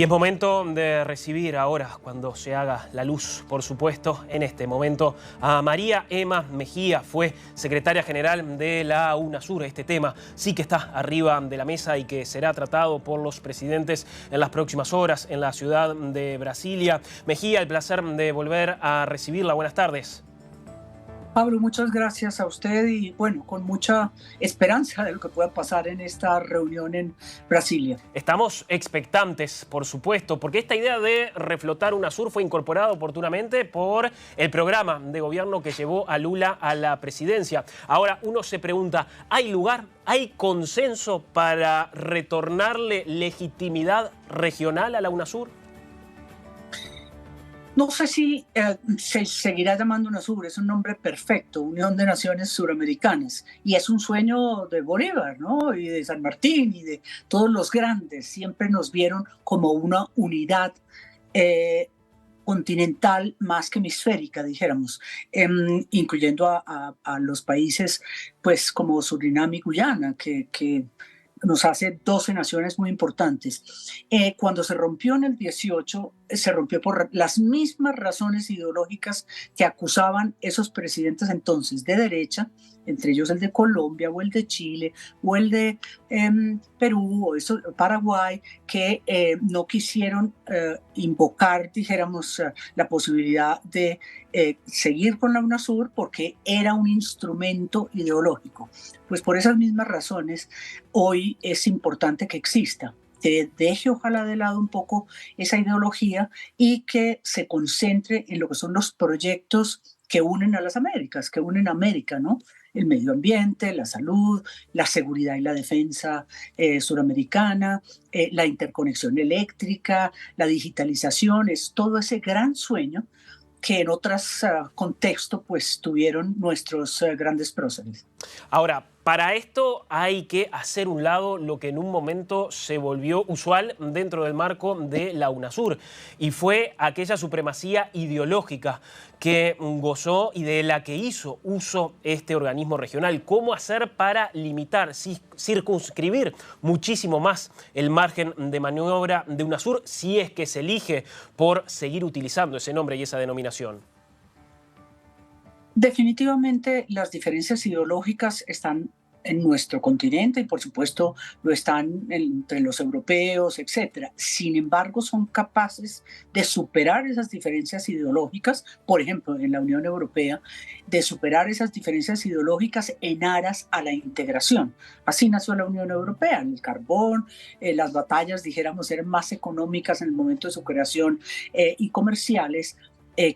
Y es momento de recibir ahora, cuando se haga la luz, por supuesto, en este momento, a María Emma Mejía. Fue secretaria general de la UNASUR. Este tema sí que está arriba de la mesa y que será tratado por los presidentes en las próximas horas en la ciudad de Brasilia. Mejía, el placer de volver a recibirla. Buenas tardes. Pablo, muchas gracias a usted y bueno, con mucha esperanza de lo que pueda pasar en esta reunión en Brasilia. Estamos expectantes, por supuesto, porque esta idea de reflotar UNASUR fue incorporada oportunamente por el programa de gobierno que llevó a Lula a la presidencia. Ahora uno se pregunta, ¿hay lugar, hay consenso para retornarle legitimidad regional a la UNASUR? No sé si se seguirá llamando UNASUR, es un nombre perfecto, Unión de Naciones Suramericanas, y es un sueño de Bolívar, ¿no? Y de San Martín y de todos los grandes, siempre nos vieron como una unidad continental más que hemisférica, dijéramos, incluyendo a los países pues como Surinam y Guyana, que nos hace 12 naciones muy importantes. Cuando se rompió en el 18, se rompió por las mismas razones ideológicas que acusaban esos presidentes entonces de derecha, entre ellos el de Colombia o el de Chile o el de Perú o Paraguay, que no quisieron invocar, dijéramos, la posibilidad de seguir con la UNASUR porque era un instrumento ideológico. Pues por esas mismas razones, hoy es importante que exista, que deje ojalá de lado un poco esa ideología y que se concentre en lo que son los proyectos que unen a las Américas, que unen a América, ¿no? El medio ambiente, la salud, la seguridad y la defensa suramericana, la interconexión eléctrica, la digitalización, es todo ese gran sueño que en otros contextos pues tuvieron nuestros grandes próceres. Ahora, para esto hay que hacer un lado lo que en un momento se volvió usual dentro del marco de la UNASUR, y fue aquella supremacía ideológica que gozó y de la que hizo uso este organismo regional. ¿Cómo hacer para limitar, circunscribir muchísimo más el margen de maniobra de UNASUR si es que se elige por seguir utilizando ese nombre y esa denominación? Definitivamente las diferencias ideológicas están en nuestro continente y por supuesto lo están entre los europeos, etcétera. Sin embargo, son capaces de superar esas diferencias ideológicas, por ejemplo, en la Unión Europea, de superar esas diferencias ideológicas en aras a la integración. Así nació la Unión Europea, el carbón, las batallas, dijéramos, eran más económicas en el momento de su creación y comerciales,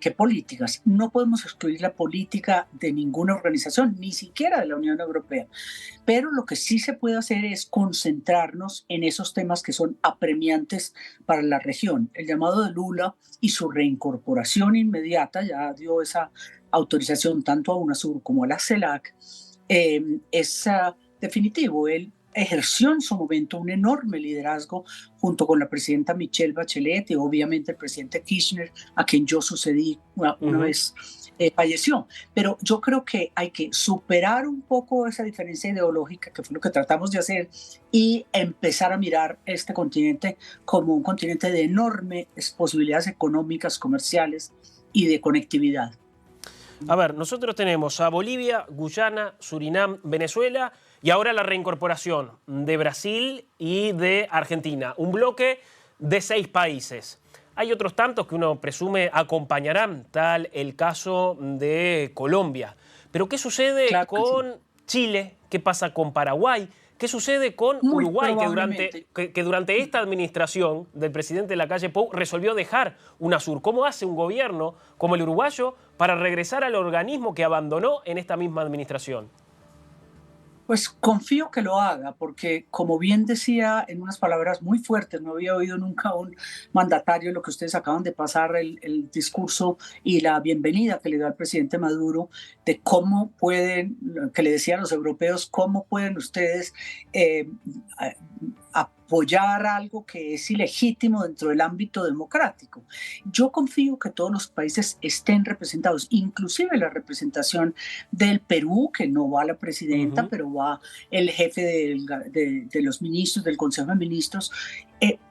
que políticas. No podemos excluir la política de ninguna organización, ni siquiera de la Unión Europea. Pero lo que sí se puede hacer es concentrarnos en esos temas que son apremiantes para la región. El llamado de Lula y su reincorporación inmediata, ya dio esa autorización tanto a UNASUR como a la CELAC, es definitivo. Él ejerció en su momento un enorme liderazgo junto con la presidenta Michelle Bachelet y obviamente el presidente Kirchner, a quien yo sucedí una vez falleció. Pero yo creo que hay que superar un poco esa diferencia ideológica, que fue lo que tratamos de hacer, y empezar a mirar este continente como un continente de enormes posibilidades económicas, comerciales y de conectividad. A ver, nosotros tenemos a Bolivia, Guyana, Surinam, Venezuela y ahora la reincorporación de Brasil y de Argentina. Un bloque de 6 países. Hay otros tantos que uno presume acompañarán, tal el caso de Colombia. Pero ¿qué sucede con Chile? ¿Qué pasa con Paraguay? ¿Qué sucede con Uruguay, que durante esta administración del presidente Lacalle Pou resolvió dejar UNASUR? ¿Cómo hace un gobierno como el uruguayo para regresar al organismo que abandonó en esta misma administración? Pues confío que lo haga, porque como bien decía en unas palabras muy fuertes, no había oído nunca a un mandatario lo que ustedes acaban de pasar, el discurso y la bienvenida que le dio al presidente Maduro, de cómo pueden, que le decía a los europeos, cómo pueden ustedes apoyar algo que es ilegítimo dentro del ámbito democrático. Yo confío que todos los países estén representados, inclusive la representación del Perú, que no va la presidenta, pero va el jefe de los ministros, del Consejo de Ministros,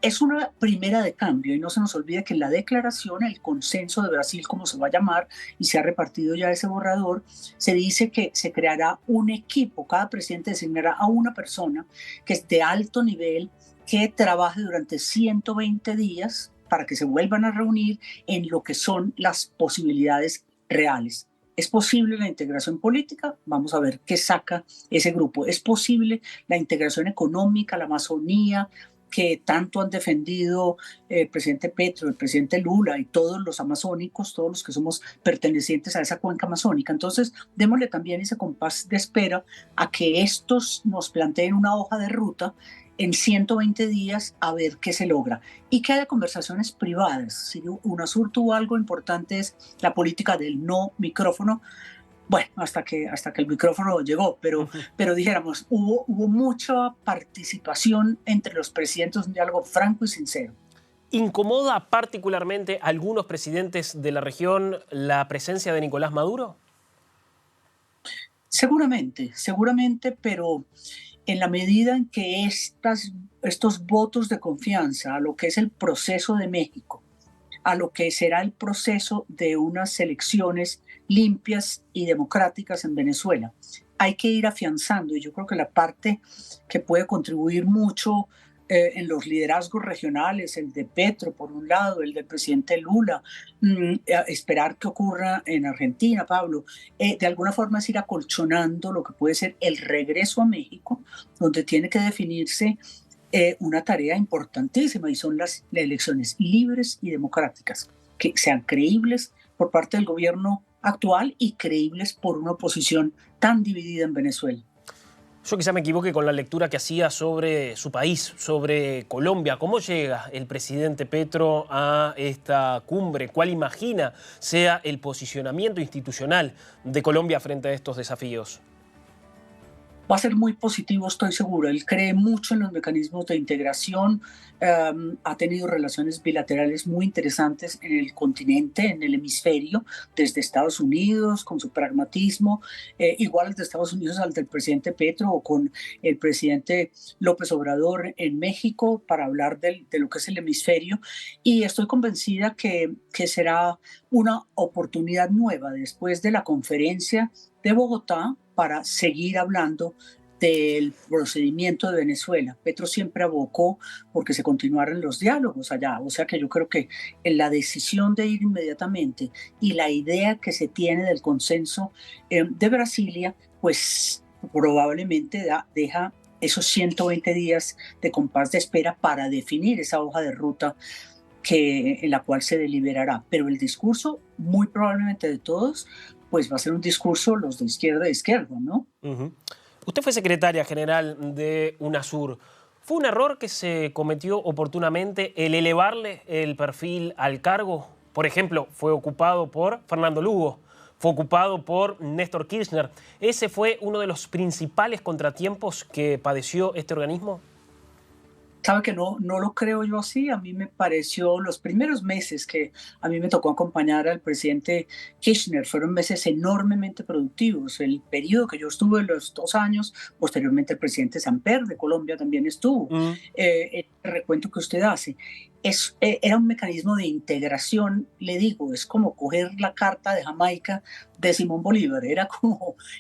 Es una primera de cambio y no se nos olvide que la declaración, el consenso de Brasil, como se va a llamar, y se ha repartido ya ese borrador, se dice que se creará un equipo, cada presidente designará a una persona que es de alto nivel, que trabaje durante 120 días para que se vuelvan a reunir en lo que son las posibilidades reales. ¿Es posible la integración política? Vamos a ver qué saca ese grupo. ¿Es posible la integración económica, la Amazonía, que tanto han defendido el presidente Petro, el presidente Lula y todos los amazónicos, todos los que somos pertenecientes a esa cuenca amazónica? Entonces, démosle también ese compás de espera a que estos nos planteen una hoja de ruta en 120 días a ver qué se logra. Y que haya conversaciones privadas. Si UNASUR tuvo algo importante es la política del no micrófono. Bueno, hasta que el micrófono llegó, pero dijéramos, hubo mucha participación entre los presidentes, un diálogo franco y sincero. ¿Incomoda particularmente a algunos presidentes de la región la presencia de Nicolás Maduro? Seguramente, pero en la medida en que estos votos de confianza a lo que es el proceso de México, a lo que será el proceso de unas elecciones limpias y democráticas en Venezuela, hay que ir afianzando, y yo creo que la parte que puede contribuir mucho en los liderazgos regionales, el de Petro por un lado, el del presidente Lula, esperar que ocurra en Argentina, Pablo, de alguna forma es ir acolchonando lo que puede ser el regreso a México, donde tiene que definirse una tarea importantísima, y son las elecciones libres y democráticas, que sean creíbles por parte del gobierno actual y creíbles por una oposición tan dividida en Venezuela. Yo quizá me equivoque con la lectura que hacía sobre su país, sobre Colombia. ¿Cómo llega el presidente Petro a esta cumbre? ¿Cuál imagina sea el posicionamiento institucional de Colombia frente a estos desafíos? Va a ser muy positivo, estoy seguro. Él cree mucho en los mecanismos de integración, ha tenido relaciones bilaterales muy interesantes en el continente, en el hemisferio, desde Estados Unidos, con su pragmatismo, igual desde Estados Unidos al del presidente Petro o con el presidente López Obrador en México, para hablar de lo que es el hemisferio. Y estoy convencida que será una oportunidad nueva después de la conferencia de Bogotá para seguir hablando del procedimiento de Venezuela. Petro siempre abocó porque se continuaran los diálogos allá, o sea que yo creo que en la decisión de ir inmediatamente y la idea que se tiene del consenso de Brasilia, pues probablemente deja esos 120 días de compás de espera para definir esa hoja de ruta en la cual se deliberará. Pero el discurso, muy probablemente de todos, pues va a ser un discurso los de izquierda, ¿no? Usted fue secretaria general de UNASUR. ¿Fue un error que se cometió oportunamente el elevarle el perfil al cargo? Por ejemplo, fue ocupado por Fernando Lugo, fue ocupado por Néstor Kirchner. ¿Ese fue uno de los principales contratiempos que padeció este organismo? Sabe que no lo creo yo así. A mí me pareció los primeros meses que a mí me tocó acompañar al presidente Kirchner fueron meses enormemente productivos. El periodo que yo estuve, los 2 años, posteriormente el presidente Samper de Colombia también estuvo. El recuento que usted hace era un mecanismo de integración, le digo, es como coger la carta de Jamaica de Simón Bolívar, era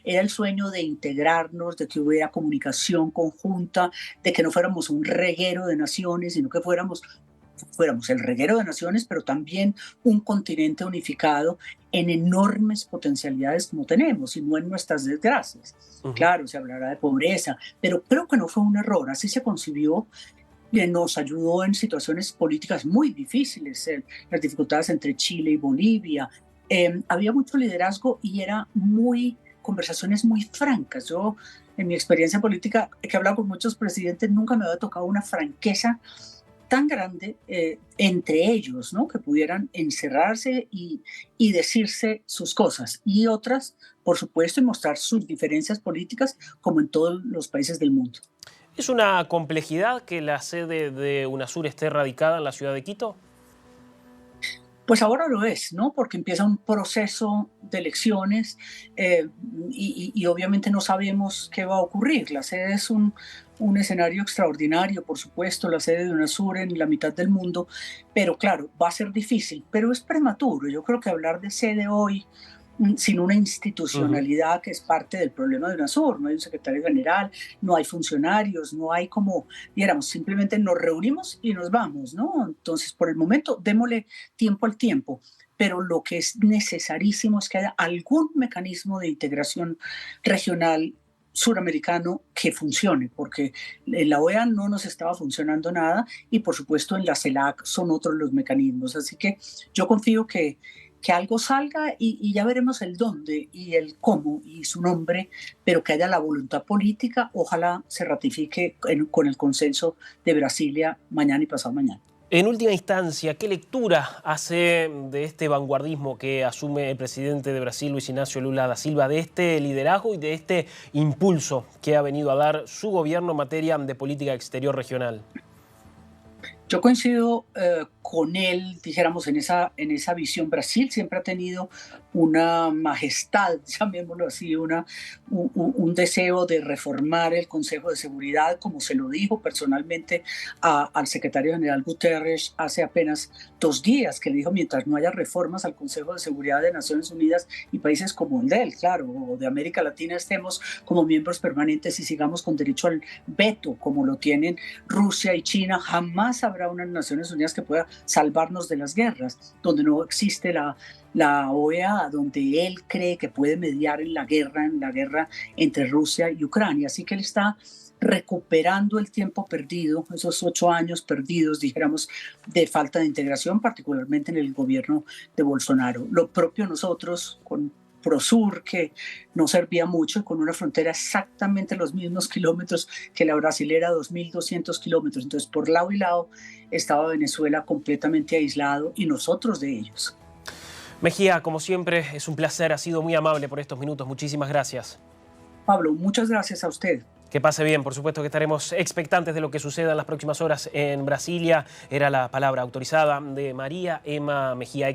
el sueño de integrarnos, de que hubiera comunicación conjunta, de que no fuéramos un reguero de naciones, sino que fuéramos el reguero de naciones, pero también un continente unificado en enormes potencialidades como tenemos, y no en nuestras desgracias. Claro, se hablará de pobreza, pero creo que no fue un error, así se concibió. Nos ayudó en situaciones políticas muy difíciles, las dificultades entre Chile y Bolivia. Había mucho liderazgo y era conversaciones muy francas. Yo, en mi experiencia política, que he hablado con muchos presidentes, nunca me había tocado una franqueza tan grande entre ellos, ¿no? Que pudieran encerrarse y decirse sus cosas. Y otras, por supuesto, y mostrar sus diferencias políticas, como en todos los países del mundo. ¿Es una complejidad que la sede de UNASUR esté radicada en la ciudad de Quito? Pues ahora lo es, ¿no? Porque empieza un proceso de elecciones eh, y obviamente no sabemos qué va a ocurrir. La sede es un escenario extraordinario, por supuesto, la sede de UNASUR en la mitad del mundo, pero claro, va a ser difícil, pero es prematuro. Yo creo que hablar de sede hoy sin una Ujú. institucionalidad que es parte del problema de UNASUR, no hay un secretario general, no hay funcionarios, no hay como, dijéramos, simplemente nos reunimos y nos vamos, ¿no? Entonces, por el momento, démosle tiempo al tiempo, pero lo que es necesarísimo es que haya algún mecanismo de integración regional suramericano que funcione, porque en la OEA no nos estaba funcionando nada y por supuesto en la CELAC son otros los mecanismos. Así que yo confío que algo salga y ya veremos el dónde y el cómo y su nombre, pero que haya la voluntad política, ojalá se ratifique con el consenso de Brasilia mañana y pasado mañana. En última instancia, ¿qué lectura hace de este vanguardismo que asume el presidente de Brasil, Luis Ignacio Lula da Silva, de este liderazgo y de este impulso que ha venido a dar su gobierno en materia de política exterior regional? Yo coincido con él, dijéramos, en esa visión. Brasil siempre ha tenido una majestad, llamémoslo así, un deseo de reformar el Consejo de Seguridad, como se lo dijo personalmente al secretario general Guterres hace apenas 2 días, que le dijo, mientras no haya reformas al Consejo de Seguridad de Naciones Unidas y países como el de él, claro, o de América Latina, estemos como miembros permanentes y sigamos con derecho al veto, como lo tienen Rusia y China, jamás habrá unas Naciones Unidas que pueda salvarnos de las guerras, donde no existe la OEA, donde él cree que puede mediar en la guerra entre Rusia y Ucrania. Así que él está recuperando el tiempo perdido, esos 8 años perdidos, dijéramos, de falta de integración, particularmente en el gobierno de Bolsonaro. Lo propio nosotros con Prosur, que no servía mucho, con una frontera exactamente los mismos kilómetros que la brasilera, 2.200 kilómetros. Entonces, por lado y lado estaba Venezuela completamente aislado y nosotros de ellos. Mejía, como siempre, es un placer, ha sido muy amable por estos minutos. Muchísimas gracias. Pablo, muchas gracias a usted. Que pase bien, por supuesto que estaremos expectantes de lo que suceda en las próximas horas en Brasilia. Era la palabra autorizada de María Emma Mejía,